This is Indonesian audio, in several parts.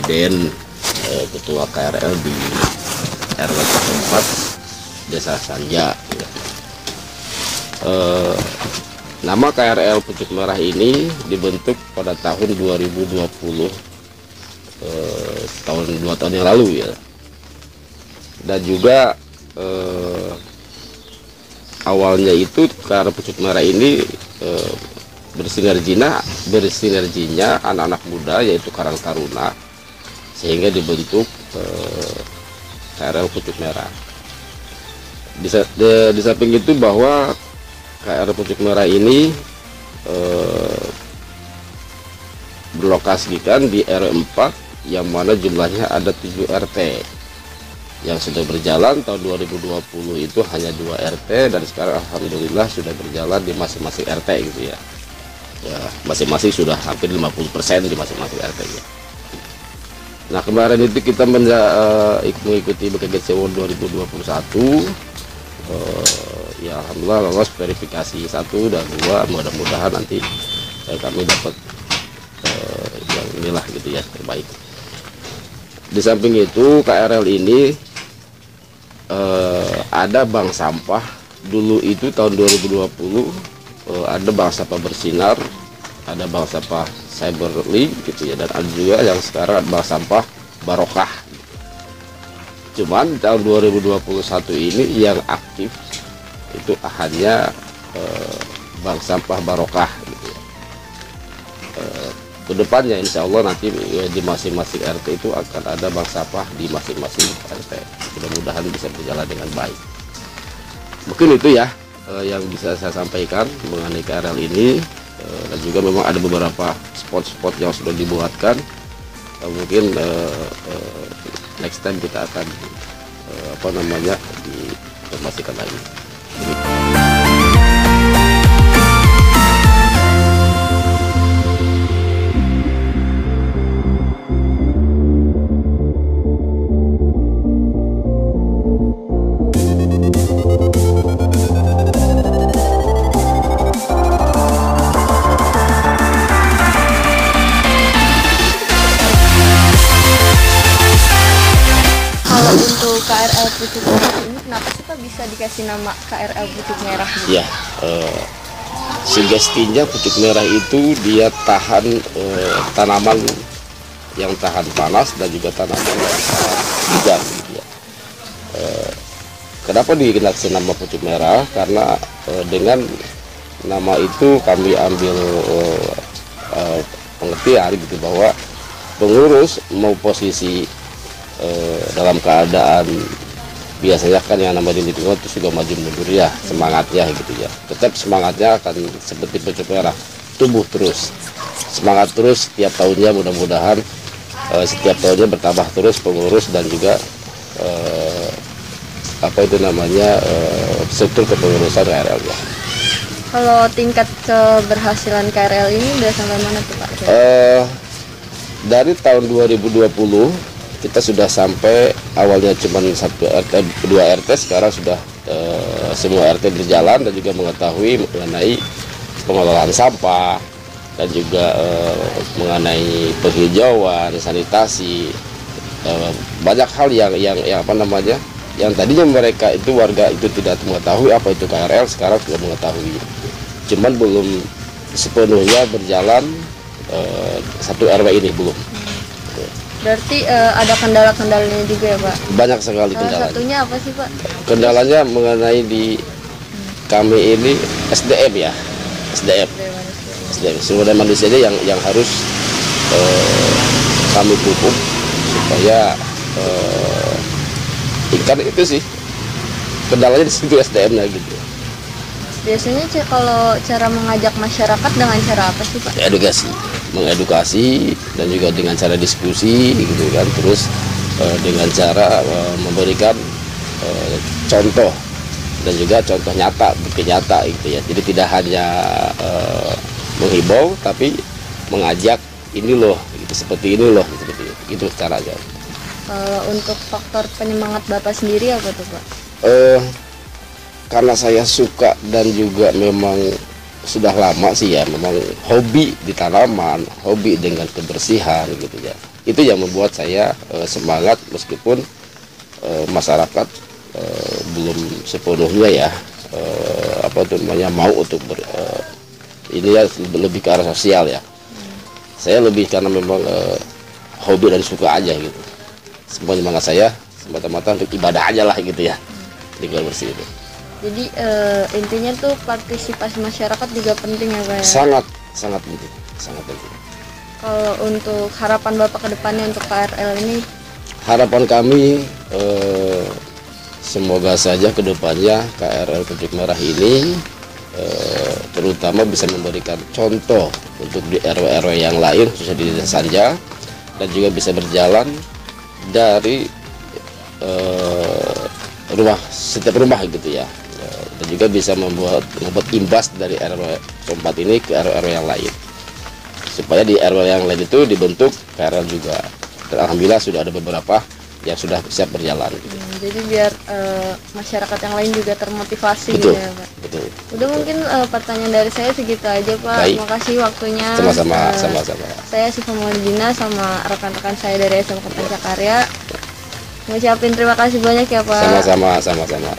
Deden, ketua KRL di RW 4 Desa Sanja. Ya. Nama KRL Pucuk Merah ini dibentuk pada tahun 2020, dua tahun yang lalu ya. Dan juga awalnya itu KRL Pucuk Merah ini bersinerginya anak-anak muda yaitu Karang Taruna, sehingga dibentuk KRL Pucuk Merah. Di samping itu bahwa KRL Pucuk Merah ini berlokasikan di RW 4 yang mana jumlahnya ada 7 RT. Yang sudah berjalan tahun 2020 itu hanya 2 RT, dan sekarang alhamdulillah sudah berjalan di masing-masing RT gitu ya. Ya, masing-masing sudah hampir 50% di masing-masing RT ya. Nah, kemarin itu kita mengikuti BKGC World 2021. Ya alhamdulillah lolos verifikasi 1 dan 2. Mudah-mudahan nanti kami dapat yang inilah gitu ya, terbaik. Di samping itu KRL ini ada bank sampah. Dulu itu tahun 2020 ada bank sampah Bersinar, ada bank sampah Cyberlink gitu ya, dan ada juga yang sekarang bank sampah Barokah. Cuman tahun 2021 ini yang aktif itu hanya bank sampah Barokah gitu ya. Kedepannya insya Allah nanti di masing-masing RT itu akan ada bank sampah di masing-masing RT. Mudah-mudahan bisa berjalan dengan baik. Mungkin itu ya yang bisa saya sampaikan mengenai KRL ini. Dan juga memang ada beberapa spot-spot yang sudah dibuatkan. Mungkin next time kita akan diinformasikan lagi. Untuk KRL Pucuk Merah ini kenapa sih Pak bisa dikasih nama KRL Pucuk Merah? Ya, sugestinya Pucuk Merah itu dia tahan tanaman yang tahan panas dan juga tanaman yang tahan hujan gitu ya. Kenapa dikasih nama Pucuk Merah? Karena dengan nama itu kami ambil pengertian gitu bahwa pengurus mau posisi dalam keadaan biasanya kan yang namanya di lingkungan itu sudah maju mundur ya semangatnya gitu ya, tetap semangatnya akan seperti Pucuk Merah, tumbuh terus, semangat terus setiap tahunnya. Mudah-mudahan setiap tahunnya bertambah terus pengurus dan juga struktur kepengurusan KRL ya. Kalau tingkat keberhasilan KRL ini udah sampai mana tuh Pak? Dari tahun 2020 kita sudah sampai awalnya cuma 1 RT, 2 RT, sekarang sudah semua RT berjalan dan juga mengetahui mengenai pengelolaan sampah dan juga mengenai penghijauan, sanitasi, banyak hal yang tadinya mereka itu warga itu tidak mengetahui apa itu KRL, sekarang sudah mengetahui. Cuman belum sepenuhnya berjalan 1 RW ini belum. Berarti ada kendala-kendalanya juga ya Pak? Banyak sekali kendalanya. Satunya apa sih Pak? Kendalanya mengenai di kami ini SDM ya, SDM sumber daya manusianya yang harus kami pupuk supaya ikan itu sih kendalanya di situ, SDM-nya gitu. Biasanya kalau cara mengajak masyarakat dengan cara apa sih Pak? Mengedukasi dan juga dengan cara diskusi gitu kan, terus dengan cara memberikan contoh dan juga contoh nyata, bukti nyata gitu ya. Jadi tidak hanya menghibau tapi mengajak, ini loh gitu, seperti ini loh gitu, itu caranya. Kalau untuk faktor penyemangat Bapak sendiri apa tuh Pak? Karena saya suka dan juga memang sudah lama sih ya, memang hobi di tanaman, hobi dengan kebersihan gitu ya. Itu yang membuat saya semangat meskipun masyarakat belum sepenuhnya ya mau untuk ini ya, lebih ke arah sosial ya. Saya lebih karena memang hobi dan suka aja gitu. Semua semangat saya semata-mata untuk ibadah aja lah gitu ya, lingkungan bersih itu. Jadi intinya tuh partisipasi masyarakat juga penting ya Pak ya? Sangat penting, sangat penting. Kalau untuk harapan Bapak ke depannya untuk KRL ini? Harapan kami semoga saja ke depannya KRL Pucuk Merah ini terutama bisa memberikan contoh untuk di RW-RW yang lain, khususnya di Desa Sanja, dan juga bisa berjalan dari setiap rumah gitu ya, dan juga bisa membuat imbas dari RW tempat ini ke RW yang lain, supaya di RW yang lain itu dibentuk KRL juga. Dan alhamdulillah sudah ada beberapa yang sudah siap berjalan. Jadi biar masyarakat yang lain juga termotivasi. Betul, gitu ya Pak. Betul. Udah mungkin pertanyaan dari saya segitu aja Pak. Baik. Terima kasih waktunya. Sama-sama. Saya Siva Maulidina sama rekan-rekan saya dari SMK Pancakarya ngucapin terima kasih banyak ya Pak. Sama-sama.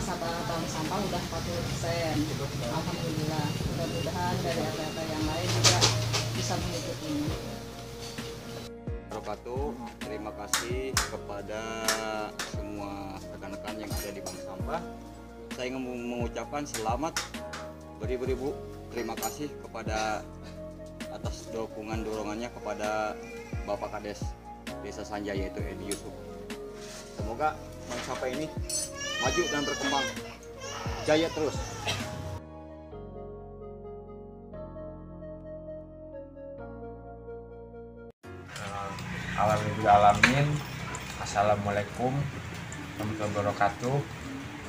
nasabah bank sampah udah 40%. Alhamdulillah. Mudah-mudahan dari RT yang lain juga bisa mengikutinya. Terima kasih kepada semua rekan-rekan yang ada di bank sampah. Saya ingin mengucapkan selamat beribu-ribu terima kasih kepada atas dorongannya kepada Bapak Kades Desa Sanjaya yaitu Edi Yusuf. Semoga bank sampah ini maju dan berkembang, jaya terus. Alhamdulillahirrahmanirrahim. Assalamualaikum warahmatullahi wabarakatuh.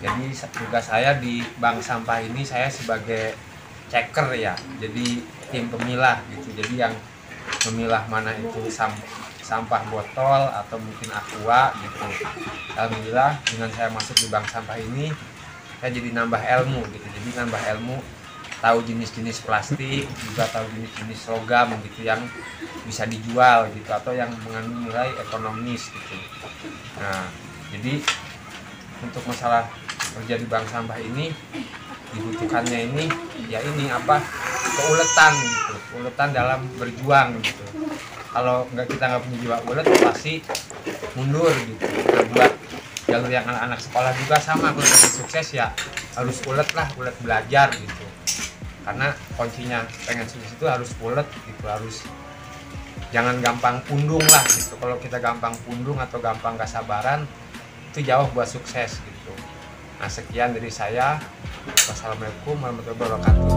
Jadi tugas saya di bank sampah ini saya sebagai checker ya. Jadi tim pemilah gitu. Jadi yang memilah mana itu sampah botol atau mungkin aqua gitu. Alhamdulillah dengan saya masuk di bank sampah ini saya jadi nambah ilmu gitu. Jadi nambah ilmu, tahu jenis-jenis plastik, juga tahu jenis-jenis logam gitu yang bisa dijual gitu atau yang mengandung nilai ekonomis gitu. Nah, jadi untuk masalah kerja di bank sampah ini dibutuhkannya ini ya ini apa, keuletan gitu, keuletan dalam berjuang gitu. Kalau kita nggak punya jiwa ulet pasti mundur gitu. Nah, buat jalur yang anak-anak sekolah juga sama, kalau pengen sukses ya harus ulet lah, ulet belajar gitu. Karena kuncinya pengen sukses itu harus ulet gitu, harus jangan gampang pundung lah gitu. Kalau kita gampang pundung atau gampang gak sabaran itu jauh buat sukses gitu. Nah, sekian dari saya. Wassalamualaikum warahmatullahi wabarakatuh.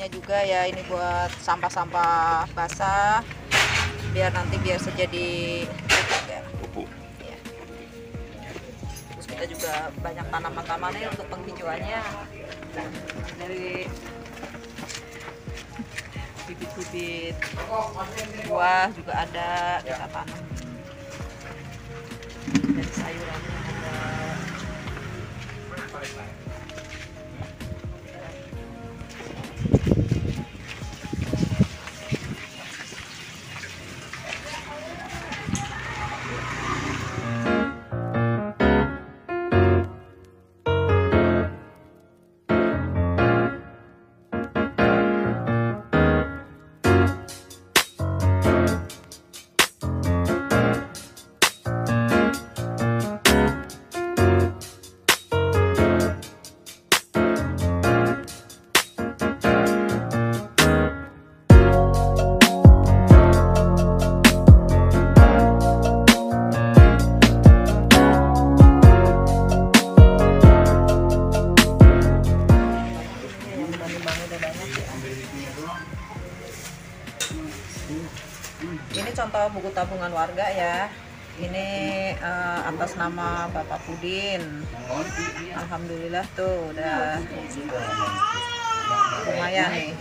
Juga ya, ini buat sampah-sampah basah biar jadi pupuk ya. Ya. Terus kita juga banyak tanaman-tanamannya untuk penghijauannya, dari bibit-bibit buah juga ada kita tanam, dan sayurannya ada. Ini contoh buku tabungan warga ya. Ini atas nama Bapak Pudin. Alhamdulillah tuh udah lumayan nih.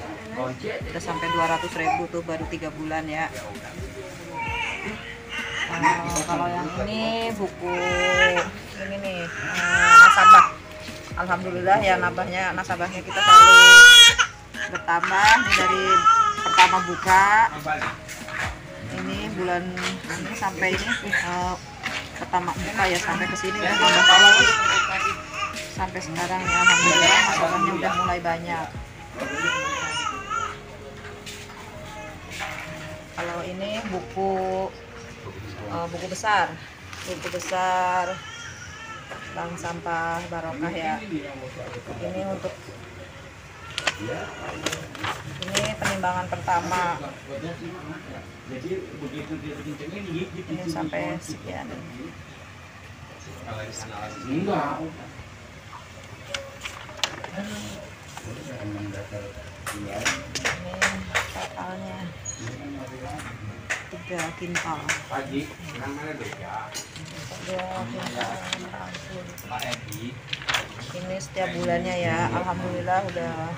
Udah sampai 200.000 tuh baru 3 bulan ya. Kalau yang ini buku ini nih nasabah. Alhamdulillah ya, nasabahnya kita selalu bertambah dari pertama buka. Ini bulan ini sampai ini pertama buka ya, sampai ke sini udah nambah terus sampai sekarang ya. Alhamdulillah nasabahnya udah mulai banyak. Kalau ini buku besar Bank Sampah Barokah ya. Ini untuk ini penimbangan pertama. Ini sampai sekian. totalnya 3 kintal. Pagi, namanya beda. 3 kintal. Pak Edi. Ini setiap bulannya ya, alhamdulillah udah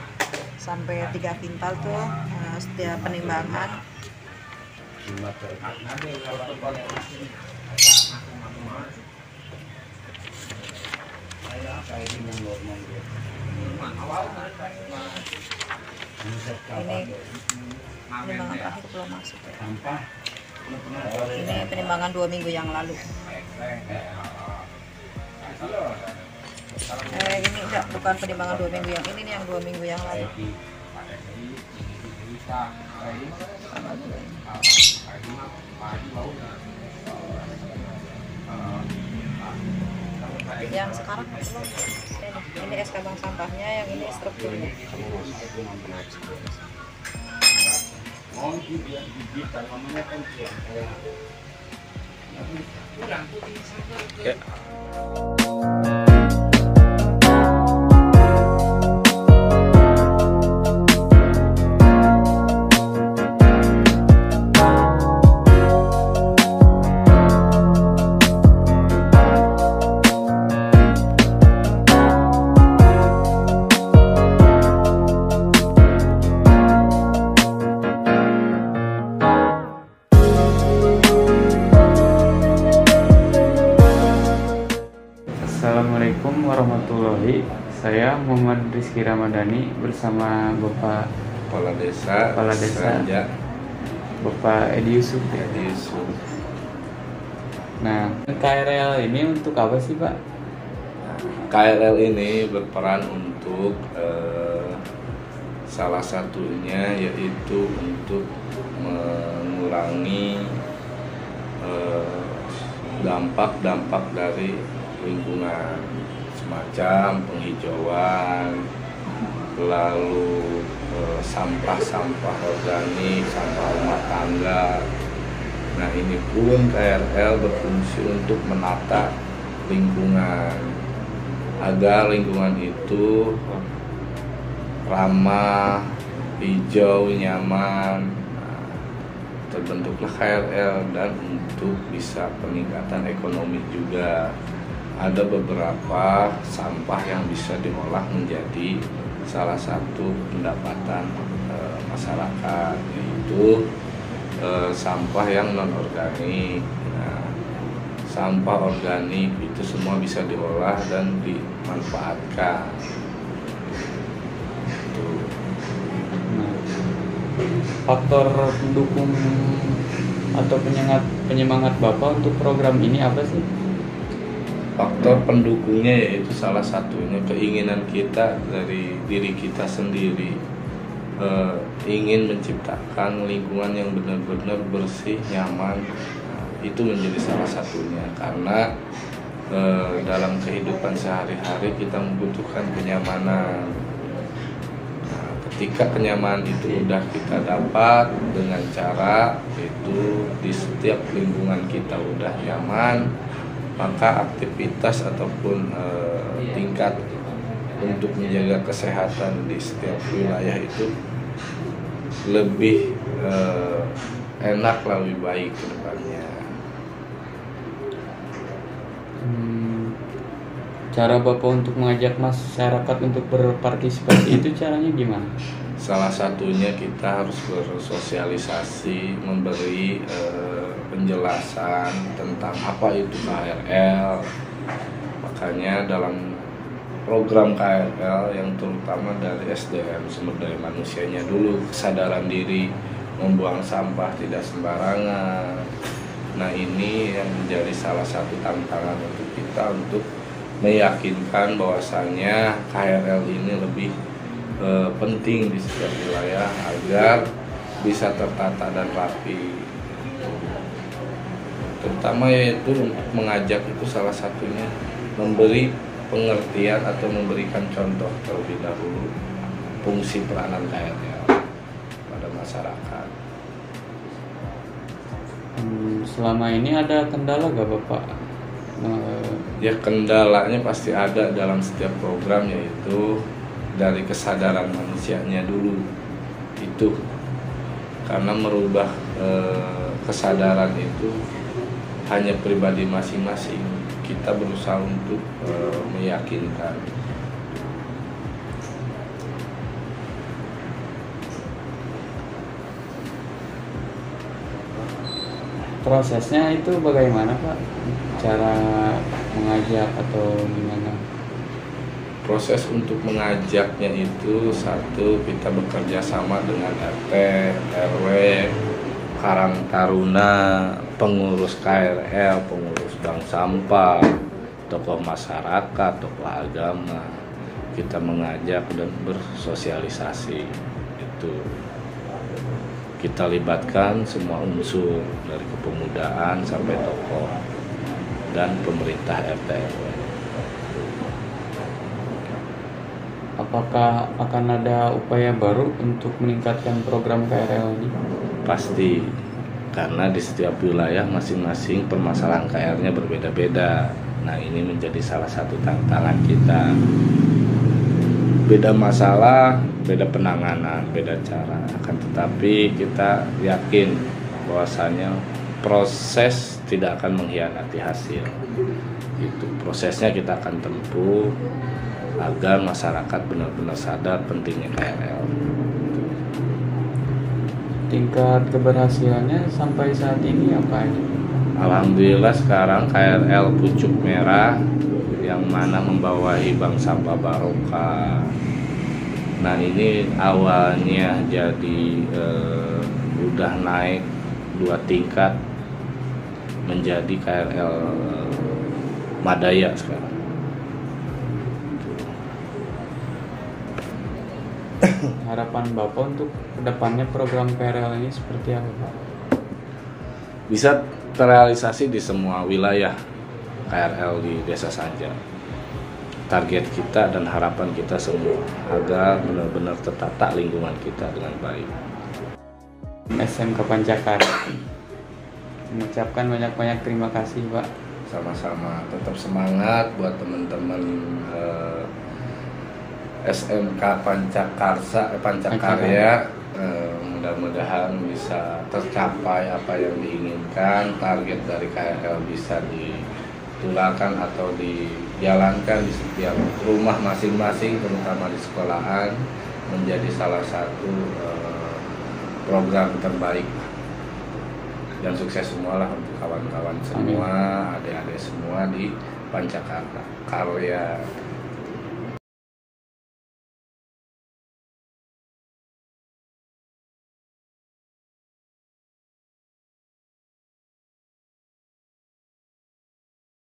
sampai 3 kintal tuh setiap penimbangan. Ini penimbangan terakhir belum masuk ya. Ini penimbangan 2 minggu yang lalu. Ini enggak, bukan penimbangan 2 minggu yang ini nih, yang 2 minggu yang lalu. Yang sekarang belum. Ini SK bank sampahnya, yang ini strukturnya. Assalamualaikum warahmatullahi. Saya Muhammad Rizky Ramadhani bersama Bapak Kepala Desa Sanja, Bapak Edi Yusuf ya. Edi Yusuf. Nah, KRL ini untuk apa sih, Pak? KRL ini berperan untuk salah satunya yaitu untuk mengurangi dampak-dampak dari lingkungan, semacam penghijauan, lalu sampah-sampah organik, sampah rumah tangga. Nah, ini pun KRL berfungsi untuk menata lingkungan agar lingkungan itu ramah, hijau, nyaman. Nah, terbentuklah KRL, dan untuk bisa peningkatan ekonomi juga. Ada beberapa sampah yang bisa diolah menjadi salah satu pendapatan masyarakat, yaitu sampah yang non organik. Nah, sampah organik itu semua bisa diolah dan dimanfaatkan. Faktor pendukung atau penyemangat Bapak untuk program ini apa sih? Faktor pendukungnya yaitu salah satunya keinginan kita dari diri kita sendiri, ingin menciptakan lingkungan yang benar-benar bersih, nyaman. Nah, itu menjadi salah satunya, karena dalam kehidupan sehari-hari kita membutuhkan kenyamanan. Nah, ketika kenyamanan itu udah kita dapat dengan cara itu di setiap lingkungan kita udah nyaman, maka aktivitas ataupun tingkat untuk menjaga kesehatan di setiap wilayah itu lebih enak, lebih baik ke depannya. Cara Bapak untuk mengajak masyarakat untuk berpartisipasi itu caranya gimana? Salah satunya kita harus bersosialisasi, memberi penjelasan tentang apa itu KRL. Makanya dalam program KRL yang terutama dari SDM, sumber daya manusianya dulu, kesadaran diri, membuang sampah tidak sembarangan. Nah, ini yang menjadi salah satu tantangan untuk kita untuk meyakinkan bahwasannya KRL ini lebih penting di setiap wilayah agar bisa tertata dan rapi. Terutama yaitu untuk mengajak itu salah satunya memberi pengertian atau memberikan contoh terlebih dahulu fungsi peranan KRL pada masyarakat. Selama ini ada kendala gak Bapak? Ya, kendalanya pasti ada dalam setiap program, yaitu dari kesadaran manusianya dulu itu, karena merubah kesadaran itu hanya pribadi masing-masing. Kita berusaha untuk meyakinkan. Prosesnya itu bagaimana Pak? Cara mengajak atau gimana? Proses untuk mengajaknya itu, satu, kita bekerja sama dengan RT, RW, Karang Taruna, pengurus KRL, pengurus bank sampah, tokoh masyarakat, tokoh agama. Kita mengajak dan bersosialisasi itu. Kita libatkan semua unsur dari kepemudaan sampai tokoh dan pemerintah RT RW. Apakah akan ada upaya baru untuk meningkatkan program KRL ini? Pasti, karena di setiap wilayah masing-masing permasalahan KRL-nya berbeda-beda. Nah, ini menjadi salah satu tantangan kita. Beda masalah, beda penanganan, beda cara. Akan tetapi kita yakin bahwasanya proses tidak akan mengkhianati hasil. Itu prosesnya kita akan tempuh agar masyarakat benar-benar sadar pentingnya KRL. Tingkat keberhasilannya sampai saat ini apa aja? Alhamdulillah sekarang KRL Pucuk Merah yang mana membawahi Bank Sampah Barokah. Nah, ini awalnya jadi udah naik 2 tingkat menjadi KRL Madaya sekarang. Harapan Bapak untuk kedepannya program KRL ini seperti apa Pak? Bisa terrealisasi di semua wilayah KRL di desa saja. Target kita dan harapan kita semua agar benar-benar tertata lingkungan kita dengan baik. SMK Pancakarya mengucapkan banyak-banyak terima kasih Pak. Sama-sama, tetap semangat buat teman-teman SMK Pancakarya. Mudah-mudahan bisa tercapai apa yang diinginkan, target dari KRL bisa ditularkan atau dijalankan di setiap rumah masing-masing, terutama di sekolahan, menjadi salah satu program terbaik. Dan sukses semua lah untuk kawan-kawan semua, adik-adik semua di Pancakarya.